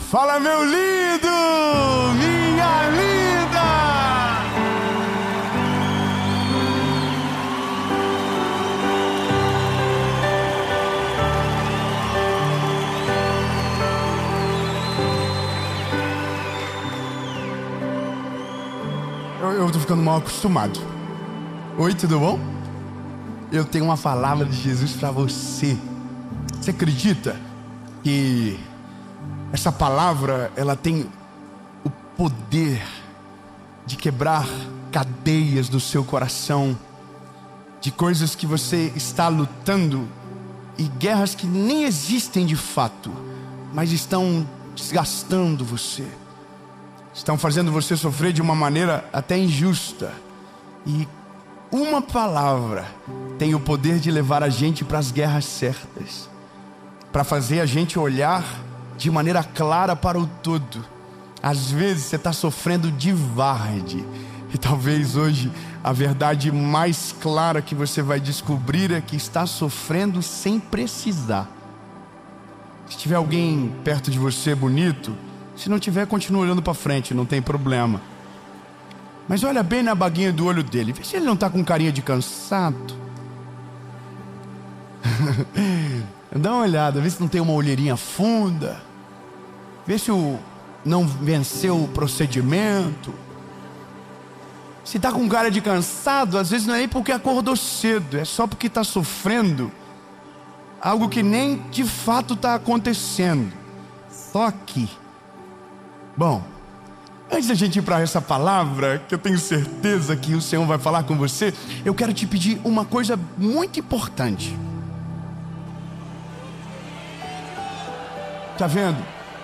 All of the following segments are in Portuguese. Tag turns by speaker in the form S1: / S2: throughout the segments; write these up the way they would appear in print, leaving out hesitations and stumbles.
S1: Fala, meu lindo, minha linda! Eu tô ficando mal acostumado. Oi, tudo bom? Eu tenho uma palavra de Jesus pra você. Você acredita que essa palavra, ela tem o poder de quebrar cadeias do seu coração, de coisas que você está lutando e guerras que nem existem de fato, mas estão desgastando você, estão fazendo você sofrer de uma maneira até injusta. E uma palavra tem o poder de levar a gente para as guerras certas, para fazer a gente olhar de maneira clara para o todo. Às vezes você está sofrendo de varde, e talvez hoje a verdade mais clara que você vai descobrir é que está sofrendo sem precisar. Se tiver alguém perto de você bonito, se não tiver, continua olhando para frente, não tem problema. Mas olha bem na baguinha do olho dele, vê se ele não está com carinha de cansado. Dá uma olhada, vê se não tem uma olheirinha funda, vê se não venceu o procedimento. Se está com cara de cansado, às vezes não é nem porque acordou cedo, é só porque está sofrendo algo que nem de fato está acontecendo. Só que, bom, antes da gente ir para essa palavra, que eu tenho certeza que o Senhor vai falar com você, eu quero te pedir uma coisa muito importante. Tá vendo?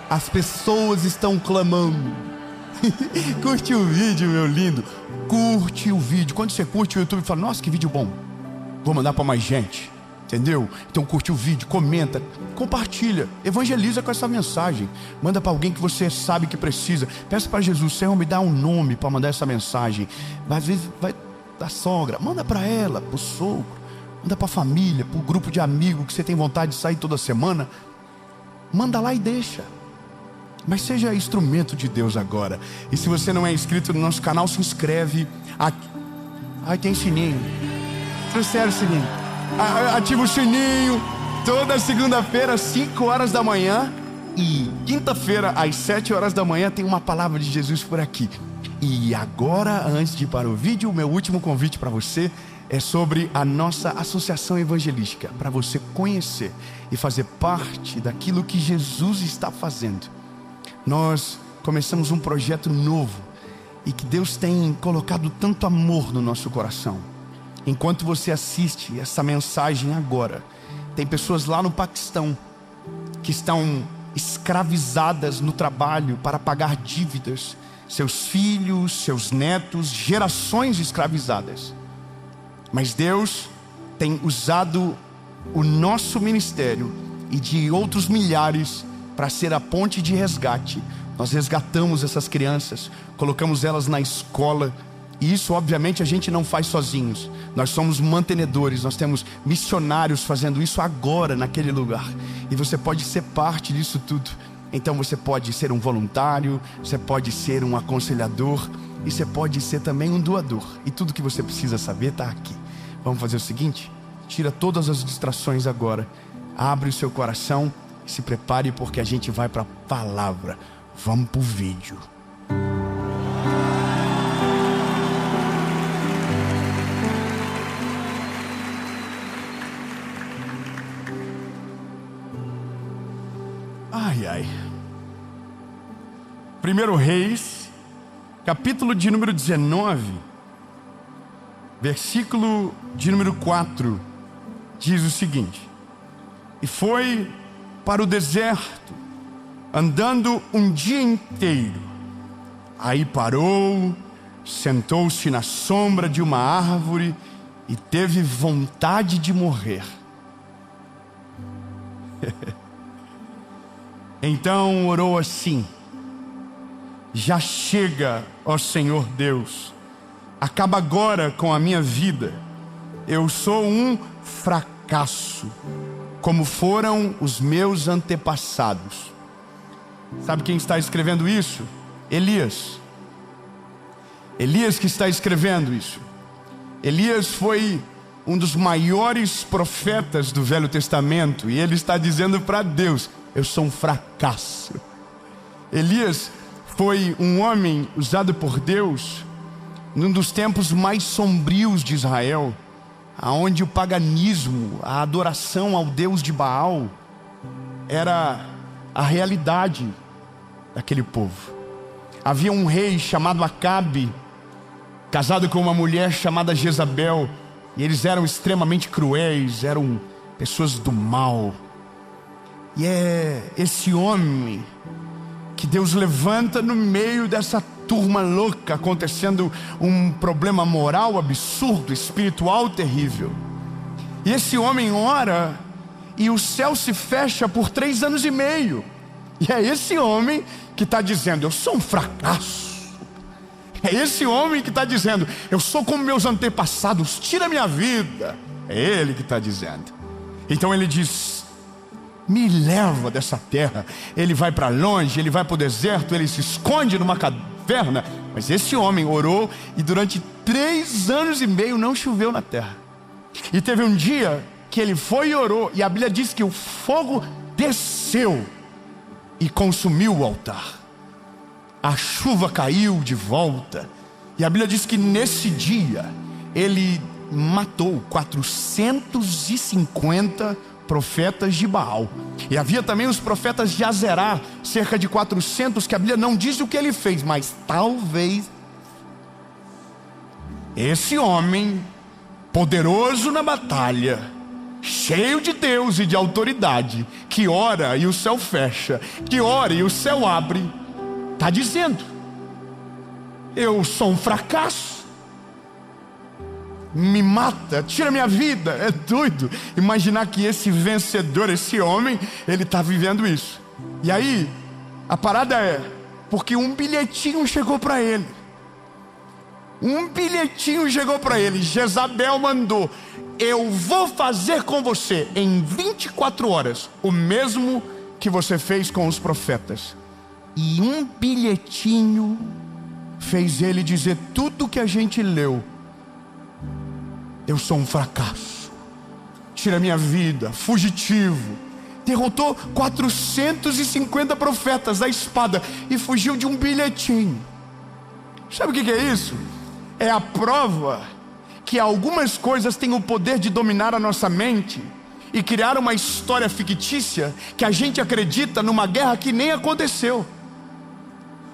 S1: As pessoas estão clamando. Curte o vídeo, meu lindo. Curte o vídeo. Quando você curte o YouTube, fala: nossa, que vídeo bom, vou mandar para mais gente. Entendeu? Então curte o vídeo, comenta, compartilha, evangeliza com essa mensagem. Manda para alguém que você sabe que precisa. Peça para Jesus: Senhor, me dá um nome para mandar essa mensagem. Às vezes vai da sogra, manda para ela, para o sogro, manda para a família, para o grupo de amigos que você tem vontade de sair toda semana. Manda lá e deixa. Mas seja instrumento de Deus agora. E se você não é inscrito no nosso canal, se inscreve. Ai, tem sininho. Sério, sininho. Ativa o sininho. Toda segunda-feira, às 5 horas da manhã. E quinta-feira, às 7 horas da manhã, tem uma palavra de Jesus por aqui. E agora, antes de ir para o vídeo, o meu último convite para você é sobre a nossa associação evangelística, para você conhecer e fazer parte daquilo que Jesus está fazendo. Nós começamos um projeto novo e que Deus tem colocado tanto amor no nosso coração. Enquanto você assiste essa mensagem agora, tem pessoas lá no Paquistão que estão escravizadas no trabalho para pagar dívidas, seus filhos, seus netos, gerações escravizadas. Mas Deus tem usado o nosso ministério e de outros milhares para ser a ponte de resgate. Nós resgatamos essas crianças, colocamos elas na escola. E isso, obviamente, a gente não faz sozinhos. Nós somos mantenedores, nós temos missionários fazendo isso agora naquele lugar. E você pode ser parte disso tudo. Então você pode ser um voluntário, você pode ser um aconselhador, e você pode ser também um doador. E tudo que você precisa saber está aqui. Vamos fazer o seguinte: tira todas as distrações agora, abre o seu coração e se prepare, porque a gente vai para a palavra. Vamos para o vídeo. Ai. 1 Reis, capítulo de número 19, versículo de número 4, diz o seguinte: e foi para o deserto, andando um dia inteiro. Aí parou, sentou-se na sombra de uma árvore e teve vontade de morrer. Então orou assim: já chega, ó Senhor Deus, acaba agora com a minha vida. Eu sou um fracasso, como foram os meus antepassados. Sabe quem está escrevendo isso? Elias. Elias que está escrevendo isso. Elias foi um dos maiores profetas do Velho Testamento, e ele está dizendo para Deus: eu sou um fracasso. Elias foi um homem usado por Deus num dos tempos mais sombrios de Israel, aonde o paganismo, a adoração ao Deus de Baal era a realidade daquele povo. Havia um rei chamado Acabe, casado com uma mulher chamada Jezabel, e eles eram extremamente cruéis, eram pessoas do mal. E é esse homem que Deus levanta no meio dessa turma louca, acontecendo um problema moral absurdo, espiritual terrível. E esse homem ora, e o céu se fecha por 3 anos e meio. E é esse homem que está dizendo: eu sou um fracasso. É esse homem que está dizendo: eu sou como meus antepassados, tira minha vida. É ele que está dizendo. Então ele diz: me leva dessa terra. Ele vai para longe, ele vai para o deserto, ele se esconde numa caverna. Mas esse homem orou, e durante 3 anos e meio não choveu na terra. E teve um dia que ele foi e orou, e a Bíblia diz que o fogo desceu e consumiu o altar. A chuva caiu de volta, e a Bíblia diz que nesse dia ele matou 450 profetas de Baal. E havia também os profetas de Azerá, cerca de 400, que a Bíblia não diz o que ele fez, mas talvez esse homem, poderoso na batalha, cheio de Deus e de autoridade, que ora e o céu fecha, que ora e o céu abre, está dizendo: eu sou um fracasso, me mata, tira minha vida. É doido imaginar que esse vencedor, esse homem, ele está vivendo isso. E aí, a parada é, porque um bilhetinho chegou para ele. Jezabel mandou: eu vou fazer com você em 24 horas o mesmo que você fez com os profetas. E um bilhetinho fez ele dizer tudo que a gente leu: eu sou um fracasso, tira minha vida, fugitivo. Derrotou 450 profetas à espada e fugiu de um bilhetinho. Sabe o que é isso? É a prova que algumas coisas têm o poder de dominar a nossa mente e criar uma história fictícia que a gente acredita numa guerra que nem aconteceu.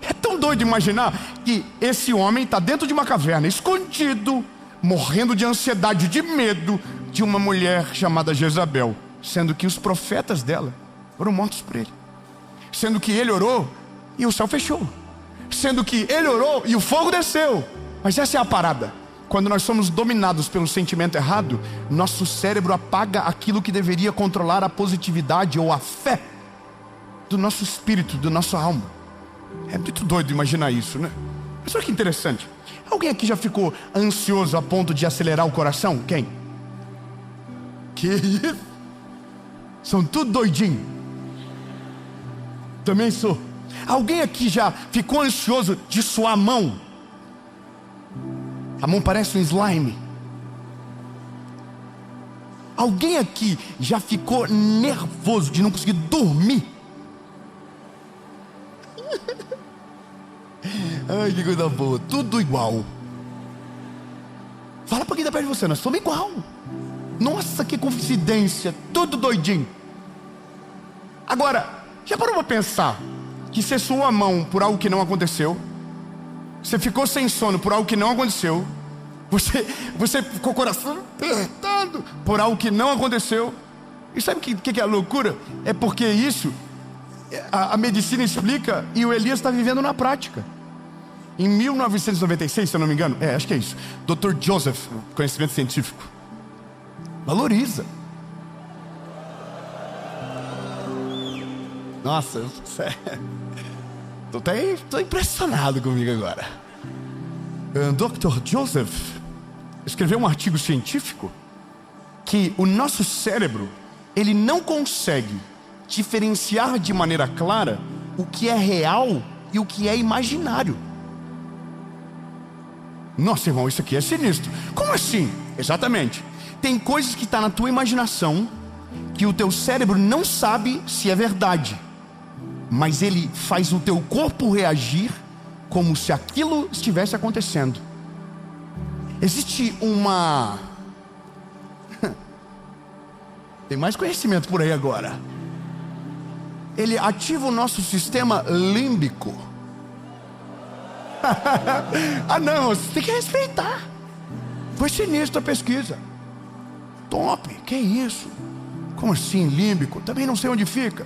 S1: É tão doido imaginar que esse homem está dentro de uma caverna, escondido, morrendo de ansiedade, de medo de uma mulher chamada Jezabel, sendo que os profetas dela foram mortos por ele, sendo que ele orou e o céu fechou, sendo que ele orou e o fogo desceu. Mas essa é a parada: quando nós somos dominados pelo sentimento errado, nosso cérebro apaga aquilo que deveria controlar a positividade ou a fé do nosso espírito, da nossa alma. É muito doido imaginar isso, né? Mas olha que interessante. Alguém aqui já ficou ansioso a ponto de acelerar o coração? Quem? Que isso? São tudo doidinho. Também sou. Alguém aqui já ficou ansioso de suar a mão? A mão parece um slime. Alguém aqui já ficou nervoso de não conseguir dormir? Ai, que coisa boa. Tudo igual. Fala pra quem tá perto de você: nós somos igual. Nossa, que coincidência. Tudo doidinho. Agora, já parou pra pensar que você suou a mão por algo que não aconteceu? Você ficou sem sono por algo que não aconteceu? Você ficou com o coração apertado por algo que não aconteceu? E sabe o que é a loucura? É porque isso a medicina explica, e o Elias está vivendo na prática. Em 1996, se eu não me engano, acho que é isso, Dr. Joseph, conhecimento científico, valoriza. Nossa, estou impressionado comigo agora. Dr. Joseph escreveu um artigo científico que o nosso cérebro, ele não consegue diferenciar de maneira clara o que é real e o que é imaginário. Nossa, irmão, isso aqui é sinistro. Como assim? Exatamente. Tem coisas que estão na tua imaginação que o teu cérebro não sabe se é verdade, mas ele faz o teu corpo reagir como se aquilo estivesse acontecendo. Existe uma... Tem mais conhecimento por aí agora. Ele ativa o nosso sistema límbico. Ah não, você tem que respeitar. Foi sinistra a pesquisa. Top, que isso? Como assim límbico? Também não sei onde fica,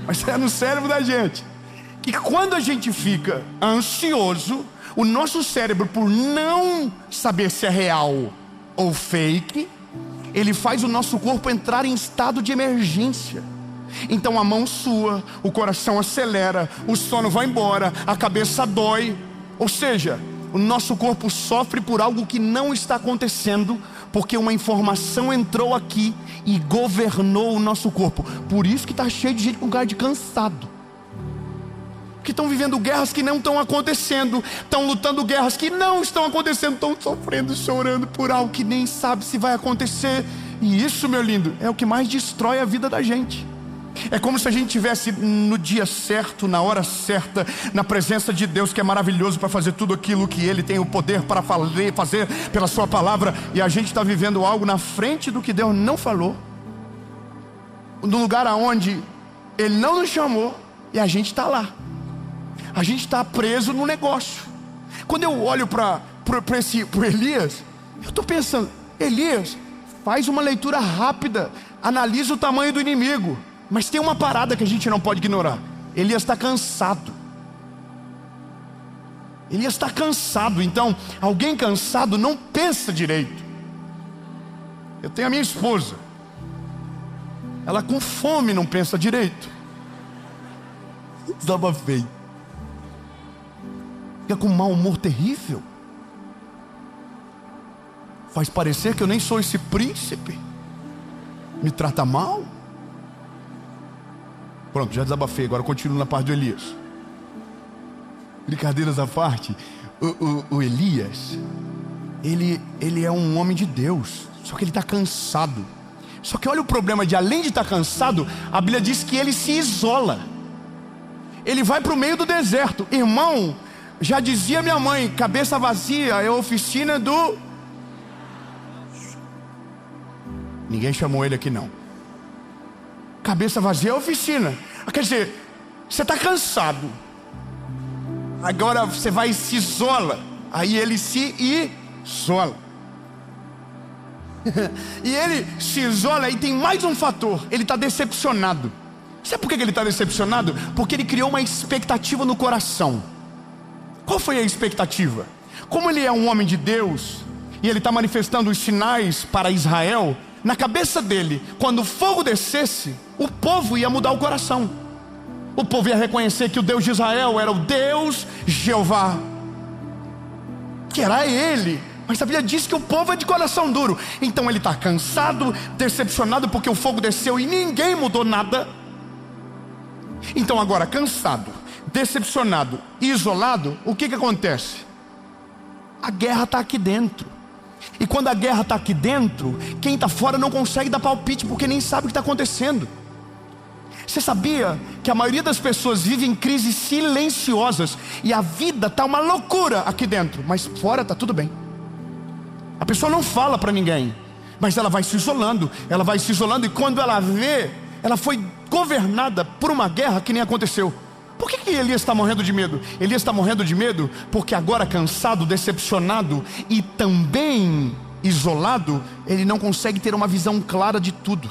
S1: mas é no cérebro da gente. E quando a gente fica ansioso, o nosso cérebro, por não saber se é real ou fake, ele faz o nosso corpo entrar em estado de emergência. Então a mão sua, o coração acelera, o sono vai embora, a cabeça dói. Ou seja, o nosso corpo sofre por algo que não está acontecendo, porque uma informação entrou aqui e governou o nosso corpo. Por isso que está cheio de gente com cara de cansado, que estão vivendo guerras que não estão acontecendo, estão lutando guerras que não estão acontecendo, estão sofrendo, chorando por algo que nem sabe se vai acontecer. E isso, meu lindo, é o que mais destrói a vida da gente. É como se a gente estivesse no dia certo, na hora certa, na presença de Deus, que é maravilhoso para fazer tudo aquilo que Ele tem o poder para fazer pela sua palavra, e a gente está vivendo algo na frente do que Deus não falou, no lugar aonde Ele não nos chamou, e a gente está lá. A gente está preso no negócio. Quando eu olho para Elias, eu estou pensando: Elias, faz uma leitura rápida, analisa o tamanho do inimigo. Mas tem uma parada que a gente não pode ignorar. Elias está cansado. Elias está cansado. Então, alguém cansado não pensa direito. Eu tenho a minha esposa, ela com fome não pensa direito. Estava feio. Fica com um mau humor terrível. Faz parecer que eu nem sou esse príncipe. Me trata mal. Pronto, já desabafei, agora continuo na parte do Elias. Brincadeiras à parte, o Elias, ele é um homem de Deus, só que ele está cansado. Só que olha o problema de, além de estar cansado, a Bíblia diz que ele se isola. Ele vai para o meio do deserto. Irmão, já dizia minha mãe, cabeça vazia é a oficina do... Ninguém chamou ele aqui não. Cabeça vazia é a oficina. Quer dizer, você está cansado, agora você vai e se isola. Aí ele se isola. E ele se isola e tem mais um fator. Ele está decepcionado. Sabe por que ele está decepcionado? Porque ele criou uma expectativa no coração. Qual foi a expectativa? Como ele é um homem de Deus e ele está manifestando os sinais para Israel, na cabeça dele, quando o fogo descesse, o povo ia mudar o coração. O povo ia reconhecer que o Deus de Israel era o Deus Jeová, que era ele. Mas a Bíblia diz que o povo é de coração duro. Então ele está cansado, decepcionado, porque o fogo desceu e ninguém mudou nada. Então agora, cansado, decepcionado e isolado, o que acontece? A guerra está aqui dentro. E quando a guerra está aqui dentro, quem está fora não consegue dar palpite, porque nem sabe o que está acontecendo. Você sabia que a maioria das pessoas vive em crises silenciosas, e a vida está uma loucura aqui dentro, mas fora está tudo bem. A pessoa não fala para ninguém, mas ela vai se isolando, e quando ela vê, ela foi governada por uma guerra que nem aconteceu. Por que Elias está morrendo de medo? Elias está morrendo de medo porque agora cansado, decepcionado e também isolado, ele não consegue ter uma visão clara de tudo.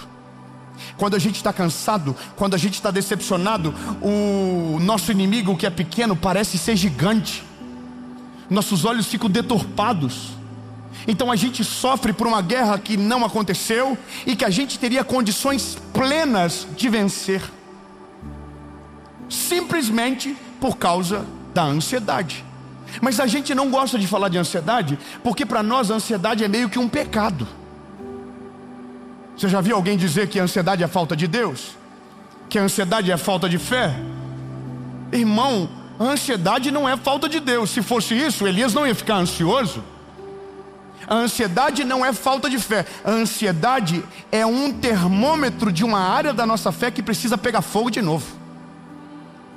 S1: Quando a gente está cansado, quando a gente está decepcionado, o nosso inimigo, que é pequeno, parece ser gigante. Nossos olhos ficam deturpados. Então a gente sofre por uma guerra que não aconteceu e que a gente teria condições plenas de vencer, simplesmente por causa da ansiedade. Mas a gente não gosta de falar de ansiedade, porque para nós a ansiedade é meio que um pecado. Você já viu alguém dizer que a ansiedade é falta de Deus? Que a ansiedade é falta de fé? Irmão, a ansiedade não é falta de Deus. Se fosse isso, Elias não ia ficar ansioso. A ansiedade não é falta de fé. A ansiedade é um termômetro de uma área da nossa fé que precisa pegar fogo de novo.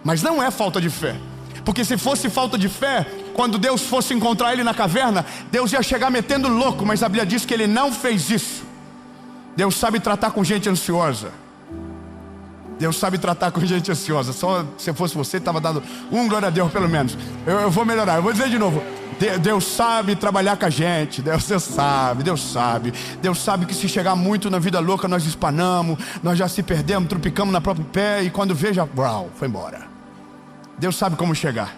S1: Mas não é falta de fé. Porque se fosse falta de fé, quando Deus fosse encontrar ele na caverna, Deus ia chegar metendo louco. Mas a Bíblia diz que ele não fez isso. Deus sabe tratar com gente ansiosa. Deus sabe tratar com gente ansiosa. Só se fosse você, estava dando glória a Deus pelo menos. Eu vou melhorar, eu vou dizer de novo. Deus sabe trabalhar com a gente. Deus sabe. Deus sabe que se chegar muito na vida louca, nós espanamos, nós já se perdemos, trupicamos na própria pé, e quando veja, uau, foi embora. Deus sabe como chegar.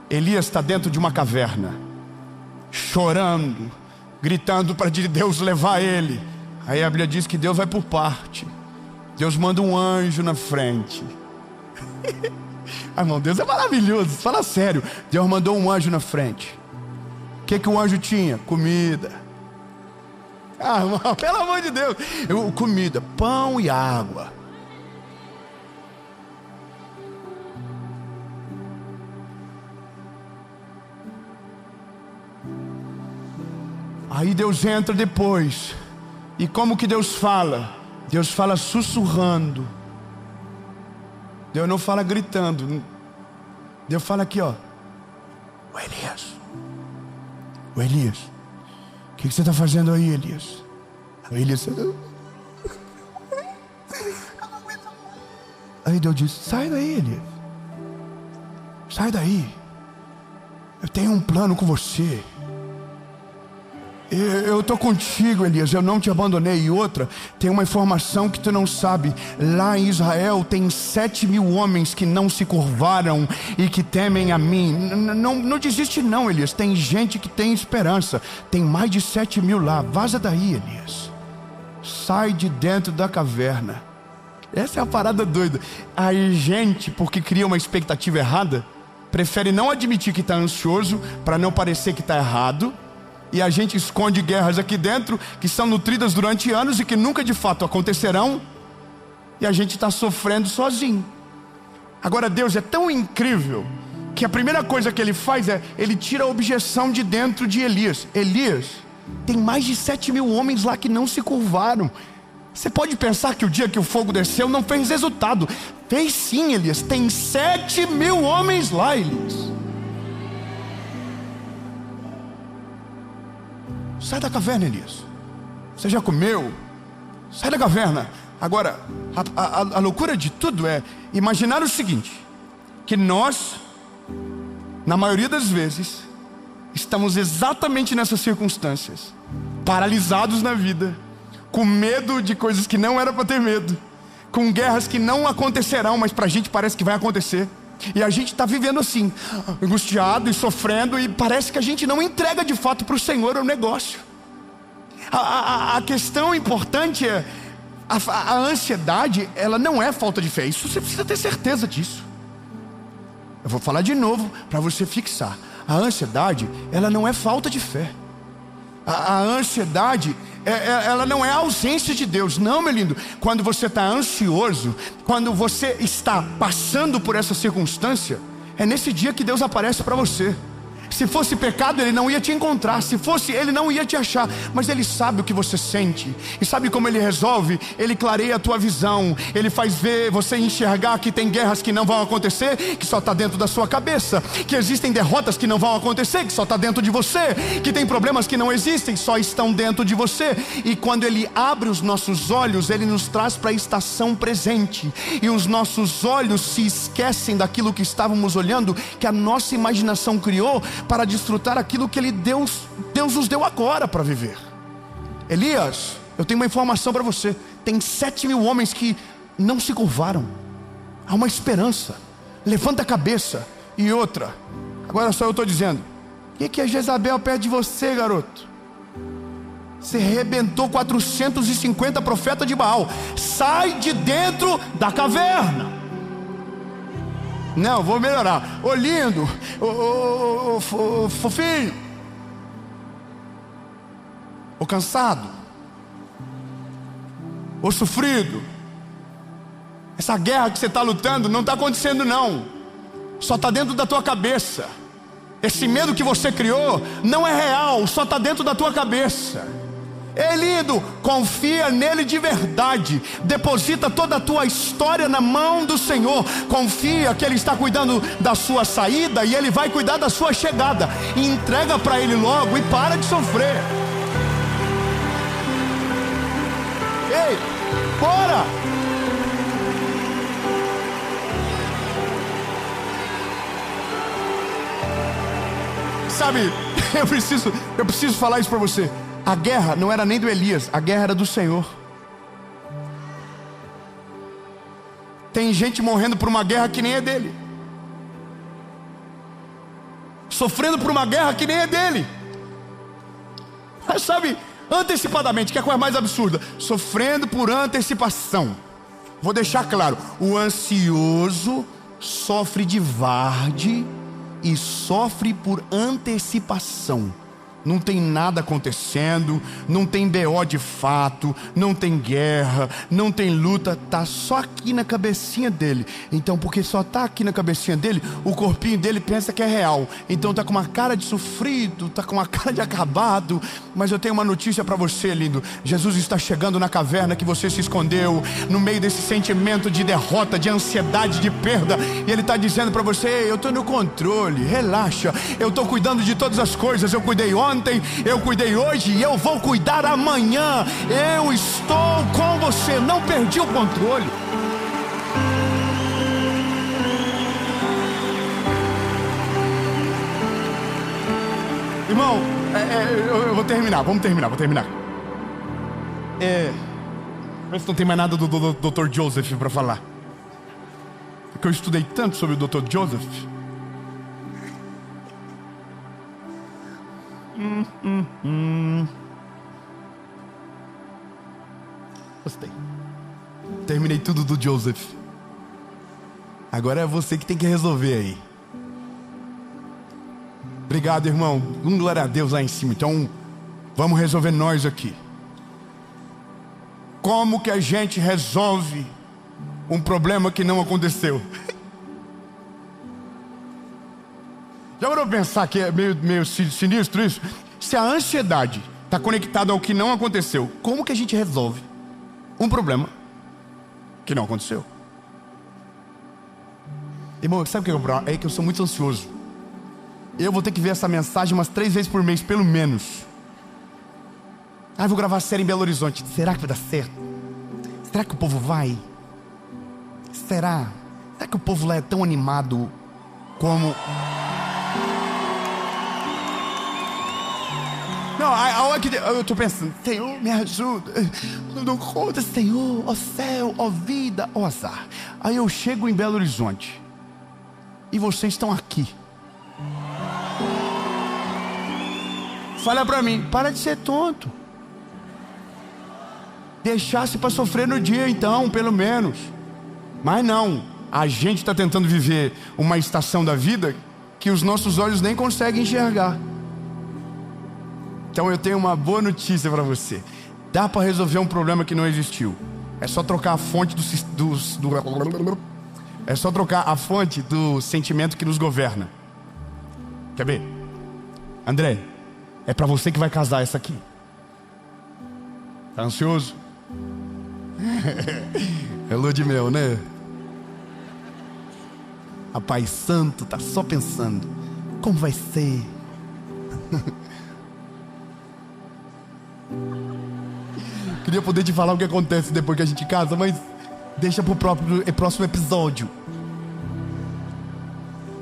S1: Elias está dentro de uma caverna, chorando, gritando para Deus levar ele. Aí a Bíblia diz que Deus vai por parte. Deus manda um anjo na frente. Irmão, Deus é maravilhoso, fala sério. Deus mandou um anjo na frente. O que o anjo tinha? Comida. Irmão, pelo amor de Deus. Comida, pão e água. Aí Deus entra depois. E como que Deus fala? Deus fala sussurrando. Deus não fala gritando. Deus fala aqui, ó. O Elias, o que você está fazendo aí, Elias? O Elias, aí Deus diz: sai daí, Elias. Sai daí. Eu tenho um plano com você. Eu estou contigo, Elias, eu não te abandonei. E outra, tem uma informação que tu não sabe. Lá em Israel tem 7.000 homens que não se curvaram e que temem a mim. Não desiste não, Elias. Tem gente que tem esperança. Tem mais de 7.000 lá. Vaza daí, Elias. Sai de dentro da caverna. Essa é a parada doida. Aí gente, porque cria uma expectativa errada, prefere não admitir que está ansioso para não parecer que está errado. E a gente esconde guerras aqui dentro que são nutridas durante anos e que nunca de fato acontecerão. E a gente está sofrendo sozinho. Agora Deus é tão incrível que a primeira coisa que ele faz é, ele tira a objeção de dentro de Elias. Elias, tem mais de 7.000 homens lá que não se curvaram. Você pode pensar que o dia que o fogo desceu não fez resultado. Fez sim, Elias. Tem 7.000 homens lá, Elias. Sai da caverna, Elias. Você já comeu? Sai da caverna. Agora, a loucura de tudo é imaginar o seguinte: que nós, na maioria das vezes, estamos exatamente nessas circunstâncias, paralisados na vida, com medo de coisas que não era para ter medo, com guerras que não acontecerão, mas para a gente parece que vai acontecer. E a gente está vivendo assim, angustiado e sofrendo, e parece que a gente não entrega de fato para o Senhor o negócio. A questão importante é, a ansiedade, ela não é falta de fé. Isso você precisa ter certeza disso. Eu vou falar de novo para você fixar. A ansiedade, ela não é falta de fé. A ansiedade, ela não é a ausência de Deus. Não, meu lindo. Quando você está ansioso, quando você está passando por essa circunstância, é nesse dia que Deus aparece para você. Se fosse pecado, Ele não ia te encontrar. Se fosse, Ele não ia te achar. Mas Ele sabe o que você sente. E sabe como Ele resolve? Ele clareia a tua visão. Ele faz ver, você enxergar que tem guerras que não vão acontecer, que só está dentro da sua cabeça. Que existem derrotas que não vão acontecer, que só está dentro de você. Que tem problemas que não existem, só estão dentro de você. E quando Ele abre os nossos olhos, Ele nos traz para a estação presente. E os nossos olhos se esquecem daquilo que estávamos olhando, que a nossa imaginação criou, para desfrutar aquilo que Deus nos deu agora para viver. Elias, eu tenho uma informação para você. Tem 7.000 homens que não se curvaram. Há uma esperança. Levanta a cabeça. E outra, agora só eu estou dizendo, o que a Jezabel pede de você, garoto? Você arrebentou 450 profetas de Baal. Sai de dentro da caverna. Não, vou melhorar. Ô lindo, ô fofinho, ô cansado, ô sofrido. Essa guerra que você está lutando não está acontecendo não. só está dentro da tua cabeça. Esse medo que você criou não é real, só está dentro da tua cabeça. Ei, lindo, confia nele de verdade. Deposita toda a tua história na mão do Senhor. Confia que ele está cuidando da sua saída e ele vai cuidar da sua chegada. E entrega para ele logo e para de sofrer. Ei, bora! Sabe, eu preciso falar isso para você. A guerra não era nem do Elias, a guerra era do Senhor. Tem gente morrendo por uma guerra que nem é dele, sofrendo por uma guerra que nem é dele. Mas sabe, antecipadamente, que é a coisa mais absurda, sofrendo por antecipação. Vou deixar claro, o ansioso sofre de varde e sofre por antecipação. Não tem nada acontecendo, não tem BO de fato, não tem guerra, não tem luta, tá só aqui na cabecinha dele. Então, porque só tá aqui na cabecinha dele, o corpinho dele pensa que é real. Então tá com uma cara de sofrido, tá com uma cara de acabado. Mas eu tenho uma notícia para você, lindo. Jesus está chegando na caverna que você se escondeu, no meio desse sentimento de derrota, de ansiedade, de perda. E ele está dizendo para você: ei, eu tô no controle, relaxa. Eu tô cuidando de todas as coisas. Eu cuidei ontem, eu cuidei hoje e eu vou cuidar amanhã. Eu estou com você, não perdi o controle. Irmão, eu vou terminar, vou terminar. Mas não tem mais nada do Dr. Joseph para falar. Porque eu estudei tanto sobre o Dr. Joseph. Gostei. Terminei tudo do Joseph. Agora é você que tem que resolver aí. Obrigado, irmão. Glória a Deus lá em cima. Então, vamos resolver nós aqui. Como que a gente resolve um problema que não aconteceu? Já parou pra pensar que é meio sinistro isso? Se a ansiedade está conectada ao que não aconteceu, como que a gente resolve um problema que não aconteceu? Irmão, sabe o que é o problema? É que eu sou muito ansioso. Eu vou ter que ver essa mensagem umas 3 vezes por mês, pelo menos. Ah, eu vou gravar a série em Belo Horizonte. Será que vai dar certo? Será que o povo vai? Será que o povo lá é tão animado como... Não, a hora que eu estou pensando: Senhor, me ajuda. Não dou conta, Senhor. Ó céu, ó vida, ó azar. Aí eu chego em Belo Horizonte e vocês estão aqui. Fala pra mim, para de ser tonto. Deixasse para sofrer no dia então, pelo menos. Mas não, a gente está tentando viver uma estação da vida que os nossos olhos nem conseguem enxergar. Então eu tenho uma boa notícia para você. Dá para resolver um problema que não existiu. É só trocar a fonte é só trocar a fonte do sentimento que nos governa. Quer ver? André, é para você que vai casar essa aqui. Tá ansioso? É lua de mel, né? A Pai Santo tá só pensando: como vai ser? Queria poder te falar o que acontece depois que a gente casa, mas deixa pro próximo episódio.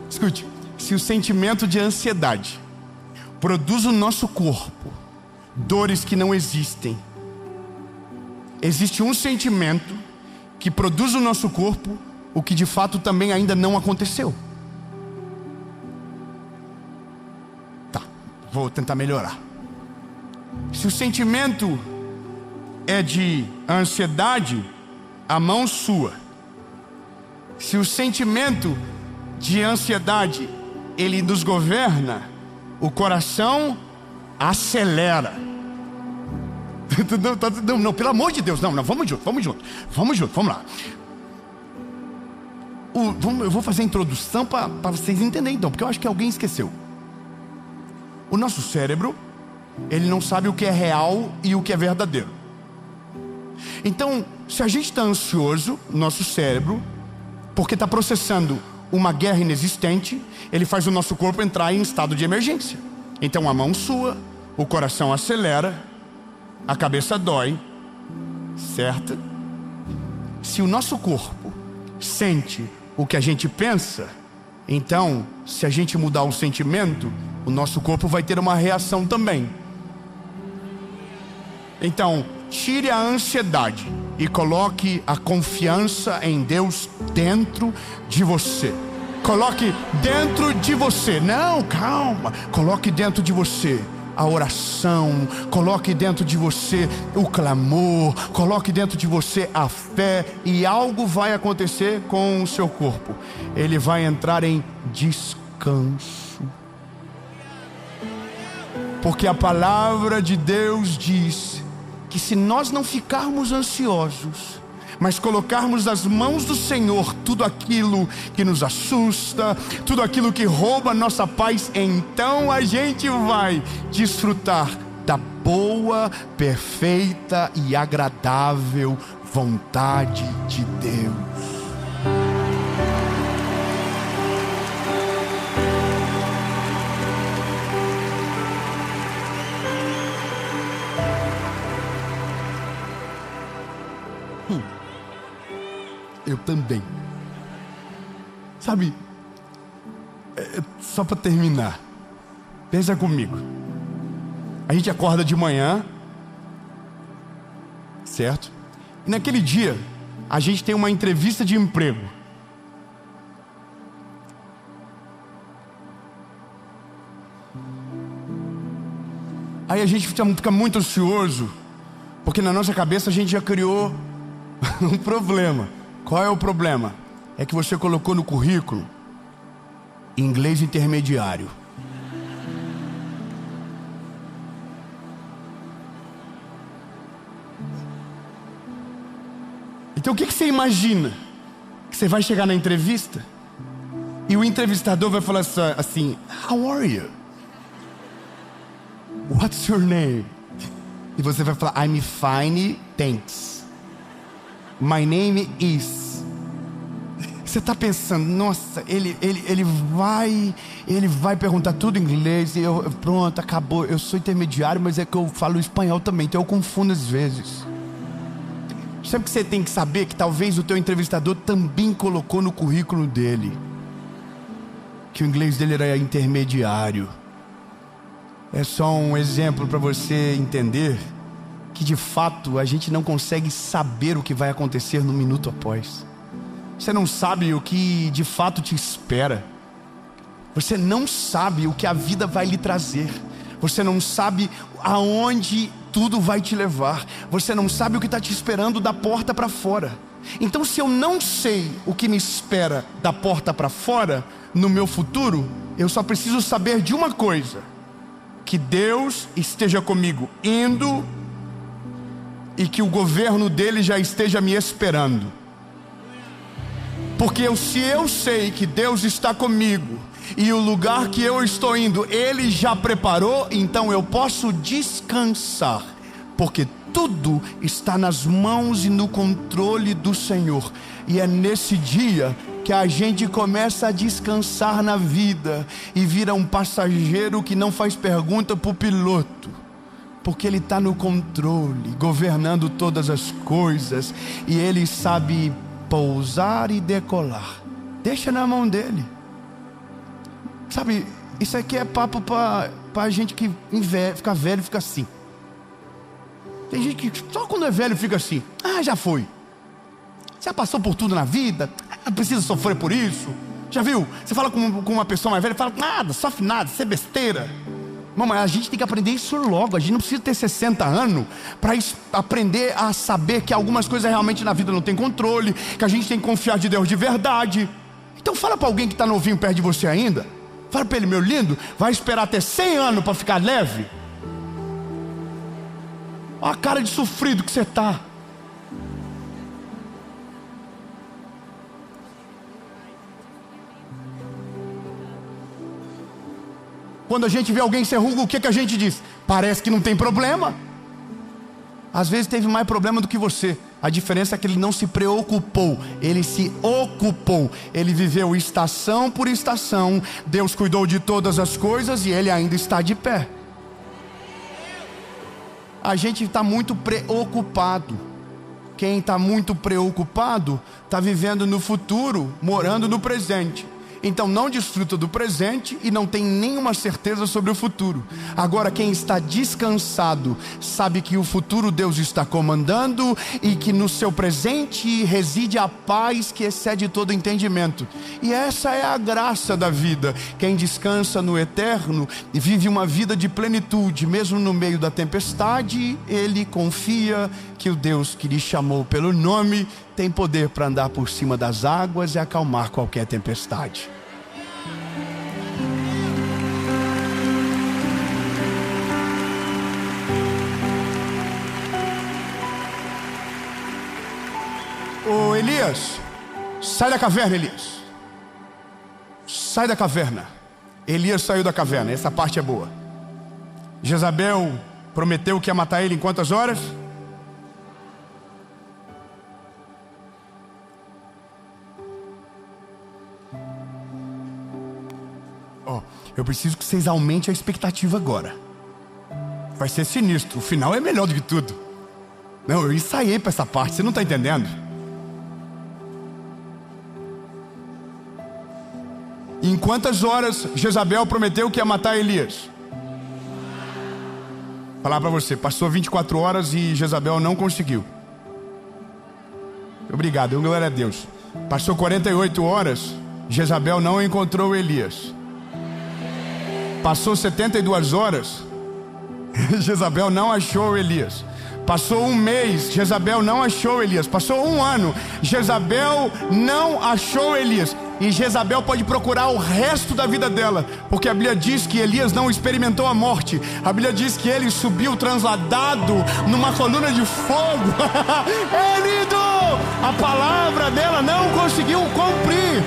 S1: Escute, se o sentimento de ansiedade produz no nosso corpo dores que não existem, existe um sentimento que produz no nosso corpo o que de fato também ainda não aconteceu. Tá, vou tentar melhorar. Se o sentimento é de ansiedade, a mão sua. Se o sentimento de ansiedade ele nos governa, o coração acelera. Não, pelo amor de Deus, não, vamos junto, vamos lá. Eu vou fazer a introdução para vocês entenderem então, porque eu acho que alguém esqueceu. O nosso cérebro, ele não sabe o que é real e o que é verdadeiro. Então, se a gente está ansioso, nosso cérebro, porque está processando uma guerra inexistente, ele faz o nosso corpo entrar em estado de emergência. Então a mão sua, o coração acelera, a cabeça dói, certo? Se o nosso corpo sente o que a gente pensa, então, se a gente mudar o sentimento, o nosso corpo vai ter uma reação também. Então, tire a ansiedade e coloque a confiança em Deus dentro de você. Coloque dentro de você. Não, calma. Coloque dentro de você a oração. Coloque dentro de você o clamor. Coloque dentro de você a fé. E algo vai acontecer com o seu corpo. Ele vai entrar em descanso. Porque a palavra de Deus diz que se nós não ficarmos ansiosos, mas colocarmos nas mãos do Senhor tudo aquilo que nos assusta, tudo aquilo que rouba a nossa paz, então a gente vai desfrutar da boa, perfeita e agradável vontade de Deus. Eu também. Sabe, só para terminar, pensa comigo. A gente acorda de manhã, certo? E naquele dia, a gente tem uma entrevista de emprego. Aí a gente fica muito ansioso, porque na nossa cabeça a gente já criou um problema. Qual é o problema? É que você colocou no currículo inglês intermediário. Então o que você imagina? Que você vai chegar na entrevista e o entrevistador vai falar assim: How are you? What's your name? E você vai falar: I'm fine, thanks. My name is. Você está pensando, nossa, ele vai perguntar tudo em inglês e pronto, acabou. Eu sou intermediário, mas é que eu falo espanhol também, então eu confundo às vezes. Sabe que você tem que saber que talvez o teu entrevistador também colocou no currículo dele que o inglês dele era intermediário. É só um exemplo para você entender que de fato a gente não consegue saber o que vai acontecer no minuto após. Você não sabe o que de fato te espera. Você não sabe o que a vida vai lhe trazer. Você não sabe aonde tudo vai te levar. Você não sabe o que está te esperando da porta para fora. Então, se eu não sei o que me espera da porta para fora no meu futuro, eu só preciso saber de uma coisa: que Deus esteja comigo indo e que o governo dele já esteja me esperando. Porque se eu sei que Deus está comigo e o lugar que eu estou indo Ele já preparou, então eu posso descansar, porque tudo está nas mãos e no controle do Senhor. E é nesse dia que a gente começa a descansar na vida e vira um passageiro que não faz pergunta para o piloto, porque Ele está no controle, governando todas as coisas, e Ele sabe pousar e decolar. Deixa na mão dele. Sabe, isso aqui é papo para gente que fica velho, fica assim. Tem gente que só quando é velho fica assim: ah, já foi, já passou por tudo na vida, não precisa sofrer por isso. Já viu? Você fala com uma pessoa mais velha, fala: nada, sofre nada, isso é besteira. Mamãe, a gente tem que aprender isso logo. A gente não precisa ter 60 anos para aprender a saber que algumas coisas realmente na vida não tem controle, que a gente tem que confiar de Deus de verdade. Então fala para alguém que está novinho perto de você ainda. Fala para ele: meu lindo, vai esperar até 100 anos para ficar leve? Olha a cara de sofrido que você está. Quando a gente vê alguém sem ruga, o que a gente diz? Parece que não tem problema. Às vezes teve mais problema do que você. A diferença é que ele não se preocupou, ele se ocupou. Ele viveu estação por estação. Deus cuidou de todas as coisas e ele ainda está de pé. A gente está muito preocupado. Quem está muito preocupado está vivendo no futuro, morando no presente. Então não desfruta do presente e não tem nenhuma certeza sobre o futuro. Agora quem está descansado sabe que o futuro Deus está comandando e que no seu presente reside a paz que excede todo entendimento. E essa é a graça da vida. Quem descansa no eterno vive uma vida de plenitude. Mesmo no meio da tempestade, ele confia que o Deus que lhe chamou pelo nome tem poder para andar por cima das águas e acalmar qualquer tempestade. Ô Elias, sai da caverna, Elias. Sai da caverna. Elias saiu da caverna, essa parte é boa. Jezabel prometeu que ia matar ele em quantas horas? Eu preciso que vocês aumentem a expectativa agora. Vai ser sinistro, o final é melhor do que tudo. Não, eu ensaiei para essa parte, você não está entendendo? Em quantas horas Jezabel prometeu que ia matar Elias? Vou falar para você, passou 24 horas e Jezabel não conseguiu. Obrigado, glória a Deus. Passou 48 horas, Jezabel não encontrou Elias. Passou 72 horas, Jezabel não achou Elias. Passou um mês, Jezabel não achou Elias. Passou um ano, Jezabel não achou Elias. E Jezabel pode procurar o resto da vida dela, porque a Bíblia diz que Elias não experimentou a morte. A Bíblia diz que ele subiu transladado numa coluna de fogo. É lindo! A palavra dela não conseguiu cumprir.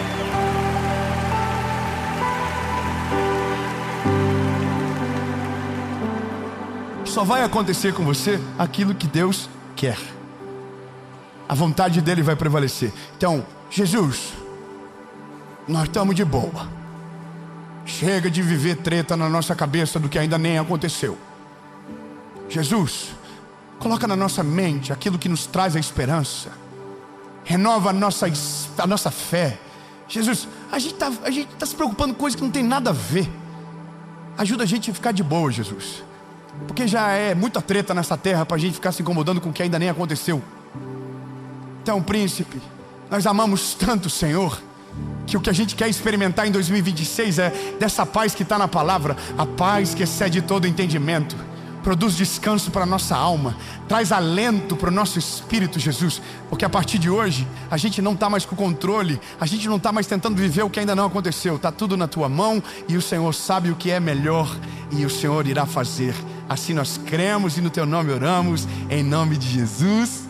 S1: Só vai acontecer com você aquilo que Deus quer. A vontade dele vai prevalecer. Então, Jesus, nós estamos de boa. Chega de viver treta na nossa cabeça do que ainda nem aconteceu. Jesus, coloca na nossa mente aquilo que nos traz a esperança. Renova a nossa fé. Jesus, a gente tá se preocupando com coisas que não tem nada a ver. Ajuda a gente a ficar de boa, Jesus. Porque já é muita treta nessa terra para a gente ficar se incomodando com o que ainda nem aconteceu. Então, príncipe, nós amamos tanto o Senhor, que o que a gente quer experimentar em 2026 é dessa paz que está na palavra. A paz que excede todo entendimento. Produz descanso para a nossa alma. Traz alento para o nosso espírito, Jesus. Porque a partir de hoje, a gente não está mais com controle. A gente não está mais tentando viver o que ainda não aconteceu. Está tudo na tua mão e o Senhor sabe o que é melhor. E o Senhor irá fazer. Assim nós cremos e no teu nome oramos. Em nome de Jesus.